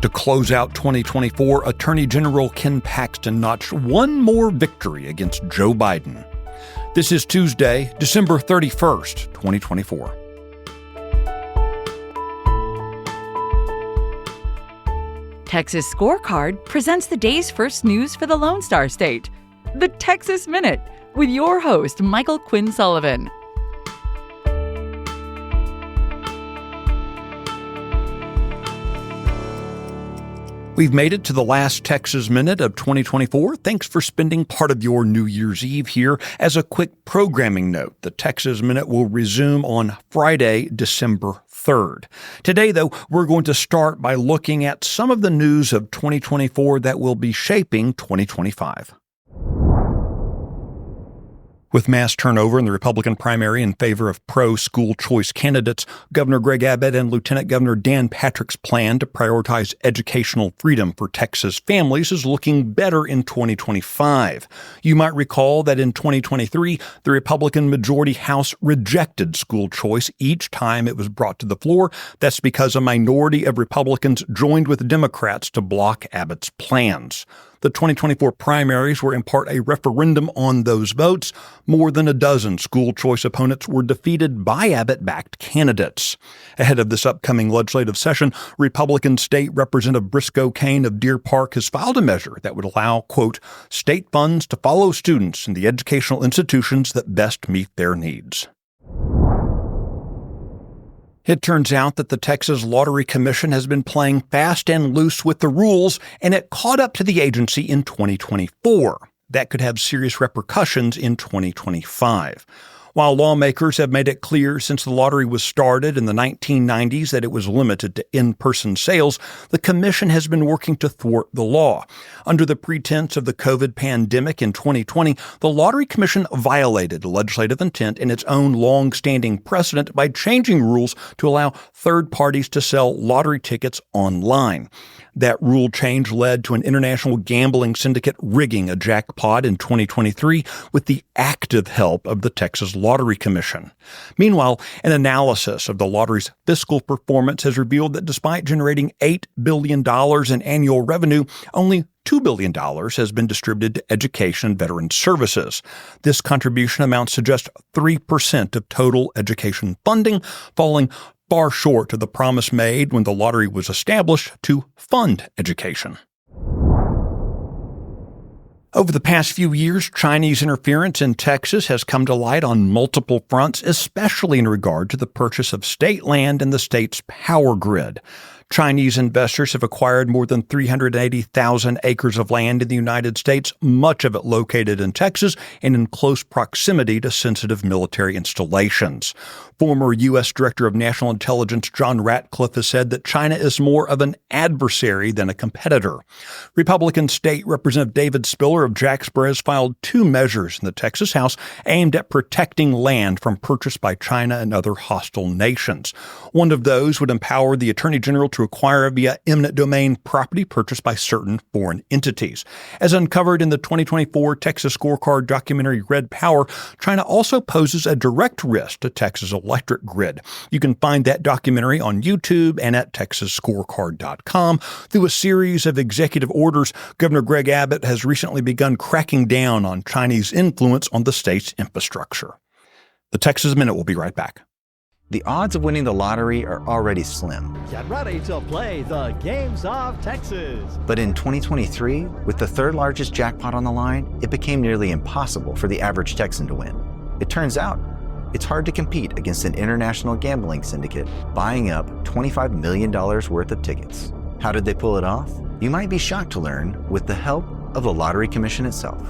To close out 2024, Attorney General Ken Paxton notched one more victory against Joe Biden. This is Tuesday, December 31st, 2024. Texas Scorecard presents the day's first news for the Lone Star State, the Texas Minute, with your host, Michael Quinn Sullivan. We've made it to the last Texas Minute of 2024. Thanks for spending part of your New Year's Eve here. As a quick programming note, the Texas Minute will resume on Friday, December 3rd. Today, though, we're going to start by looking at some of the news of 2024 that will be shaping 2025. With mass turnover in the Republican primary in favor of pro-school choice candidates, Governor Greg Abbott and Lieutenant Governor Dan Patrick's plan to prioritize educational freedom for Texas families is looking better in 2025. You might recall that in 2023, the Republican majority House rejected school choice each time it was brought to the floor. That's because a minority of Republicans joined with Democrats to block Abbott's plans. The 2024 primaries were in part a referendum on those votes. More than a dozen school choice opponents were defeated by Abbott-backed candidates. Ahead of this upcoming legislative session, Republican State Representative Briscoe Cain of Deer Park has filed a measure that would allow, quote, state funds to follow students in the educational institutions that best meet their needs. It turns out that the Texas Lottery Commission has been playing fast and loose with the rules, and it caught up to the agency in 2024. That could have serious repercussions in 2025. While lawmakers have made it clear since the lottery was started in the 1990s that it was limited to in-person sales, the commission has been working to thwart the law. Under the pretense of the COVID pandemic in 2020, the Lottery Commission violated legislative intent in its own long-standing precedent by changing rules to allow third parties to sell lottery tickets online. That rule change led to an international gambling syndicate rigging a jackpot in 2023 with the active help of the Texas Lottery Commission. Meanwhile, an analysis of the lottery's fiscal performance has revealed that despite generating $8 billion in annual revenue, only $2 billion has been distributed to education and veteran services. This contribution amounts to just 3% of total education funding, falling far short of the promise made when the lottery was established to fund education. Over the past few years, Chinese interference in Texas has come to light on multiple fronts, especially in regard to the purchase of state land and the state's power grid. Chinese investors have acquired more than 380,000 acres of land in the United States, much of it located in Texas and in close proximity to sensitive military installations. Former U.S. Director of National Intelligence John Ratcliffe has said that China is more of an adversary than a competitor. Republican State Representative David Spiller of Jacksboro has filed two measures in the Texas House aimed at protecting land from purchase by China and other hostile nations. One of those would empower the Attorney General to acquire via eminent domain property purchased by certain foreign entities. As uncovered in the 2024 Texas Scorecard documentary Red Power, China also poses a direct risk to Texas' electric grid. You can find that documentary on YouTube and at TexasScorecard.com. Through a series of executive orders, Governor Greg Abbott has recently begun cracking down on Chinese influence on the state's infrastructure. The Texas Minute will be right back. The odds of winning the lottery are already slim. Get ready to play the games of Texas. But in 2023, with the third largest jackpot on the line, it became nearly impossible for the average Texan to win. It turns out, it's hard to compete against an international gambling syndicate buying up $25 million worth of tickets. How did they pull it off? You might be shocked to learn with the help of the Lottery Commission itself.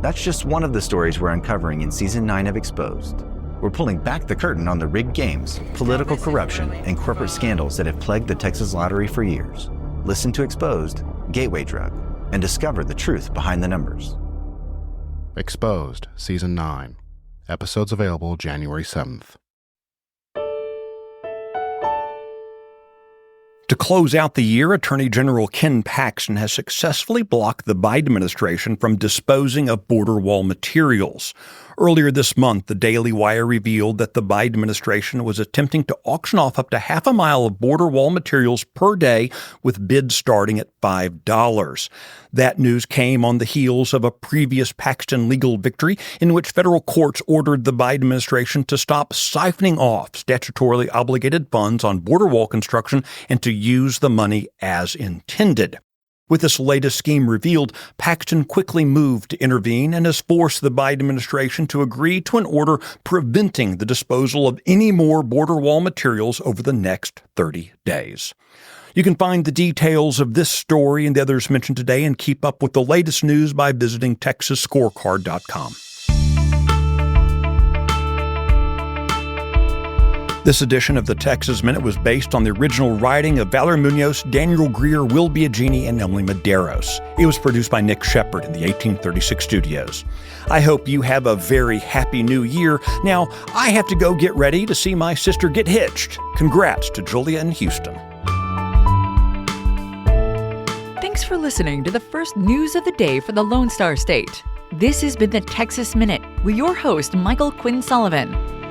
That's just one of the stories we're uncovering in Season 9 of Exposed. We're pulling back the curtain on the rigged games, political corruption, and corporate scandals that have plagued the Texas Lottery for years. Listen to Exposed, Gateway Drug, and discover the truth behind the numbers. Exposed, Season 9. Episodes available January 7th. To close out the year, Attorney General Ken Paxton has successfully blocked the Biden administration from disposing of border wall materials. Earlier this month, the Daily Wire revealed that the Biden administration was attempting to auction off up to half a mile of border wall materials per day, with bids starting at $5. That news came on the heels of a previous Paxton legal victory in which federal courts ordered the Biden administration to stop siphoning off statutorily obligated funds on border wall construction and to use the money as intended. With this latest scheme revealed, Paxton quickly moved to intervene and has forced the Biden administration to agree to an order preventing the disposal of any more border wall materials over the next 30 days. You can find the details of this story and the others mentioned today and keep up with the latest news by visiting TexasScorecard.com. This edition of the Texas Minute was based on the original writing of Valerie Munoz, Daniel Greer, Will Biagini, and Emily Medeiros. It was produced by Nick Shepard in the 1836 studios. I hope you have a very happy new year. Now, I have to go get ready to see my sister get hitched. Congrats to Julia in Houston. Thanks for listening to the first news of the day for the Lone Star State. This has been the Texas Minute with your host, Michael Quinn Sullivan.